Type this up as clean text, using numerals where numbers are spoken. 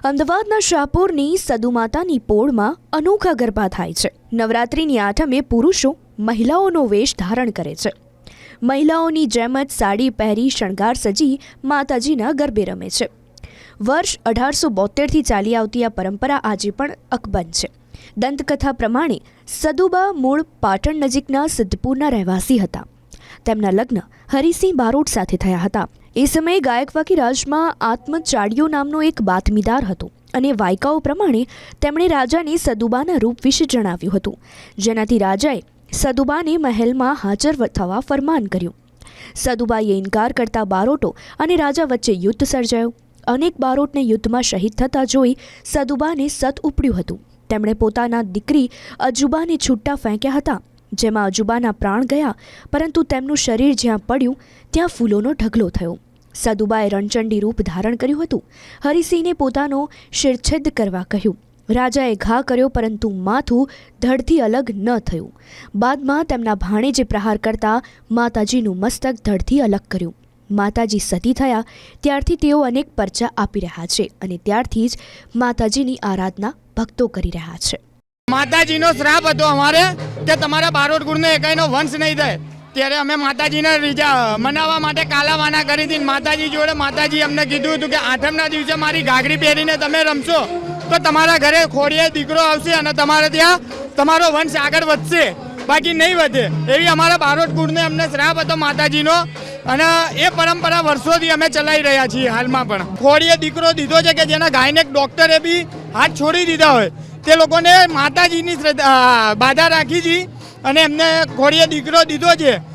અમદાવાદના શાહપુરની સદુમાતાની પોળમાં અનોખા ગરબા થાય છે। નવરાત્રિની આઠમે પુરુષો મહિલાઓનો વેશ ધારણ કરે છે। મહિલાઓની જેમ જ સાડી પહેરી શણગાર સજી માતાજીના ગરબે રમે છે। વર્ષ 1872થી ચાલી આવતી આ પરંપરા આજે પણ અકબંધ છે। દંતકથા પ્રમાણે સદુબા મૂળ પાટણ નજીકના સિદ્ધપુરના રહેવાસી હતા। તેમના લગ્ન હરિસિંહ બારોટ સાથે થયા હતા। એ સમયે ગાયકવાડી રાજમાં આત્મચાડિયો નામનો એક બાતમીદાર હતો અને વાયકાઓ પ્રમાણે તેમણે રાજાને સદુબાના રૂપ વિશે જણાવ્યું હતું, જેનાથી રાજાએ સદુબાને મહેલમાં હાજર થવા ફરમાન કર્યું। સદુબાએ ઇનકાર કરતા બારોટો અને રાજા વચ્ચે યુદ્ધ સર્જાયું। અનેક બારોટને યુદ્ધમાં શહીદ થતા જોઈ સદુબાને સત ઉપડ્યું હતું। તેમણે પોતાના દીકરી અજુબાને છૂટા ફેંક્યા હતા, જેમાં અજુબાના પ્રાણ ગયા, પરંતુ તેમનું શરીર જ્યાં પડ્યું ત્યાં ફૂલોનો ઢગલો થયો। સદુબાએ રણચંડી રૂપ ધારણ કર્યું હતું। હરિસિંહને પોતાનો શિરછેદ કરવા કહ્યું। રાજાએ ઘા કર્યો, પરંતુ માથું ધડથી અલગ ન થયું। બાદમાં તેમના ભાણેજે પ્રહાર કરતા માતાજીનું મસ્તક ધડથી અલગ કર્યું। માતાજી સતી થયા ત્યારથી તેઓ અનેક પરચા આપી રહ્યા છે અને ત્યારથી જ માતાજીની આરાધના ભક્તો કરી રહ્યા છે। માતાજીનો શ્રાપ હતો અમારે કે તમારા બારોટ કુળનો એકાઈનો વંશ નહીં થાય, ત્યારે અમે માતાજીને મનાવવા માટે કાલાવાના કરી હતી। માતાજી જોડે માતાજી અમને કીધું હતું કે આઠમના દિવસે મારી ઘાઘરી પહેરીને તમે રમશો તો તમારા ઘરે ખોડિયે દીકરો આવશે અને તમારે ત્યાં તમારો વંશ આગળ વધશે, બાકી નહીં વધે, એવી અમારા બારોટ કુળને અમને શ્રાપ હતો માતાજીનો અને એ પરંપરા વર્ષોથી અમે ચલાવી રહ્યા છીએ। હાલમાં પણ ખોડિયે દીકરો દીધો છે કે જેના ગાયનેક ડૉક્ટરે બી હાથ છોડી દીધા હોય તે લોકોને માતાજીની બાધા રાખી છે અને એમને ખોડિયે દીકરો દીધો છે।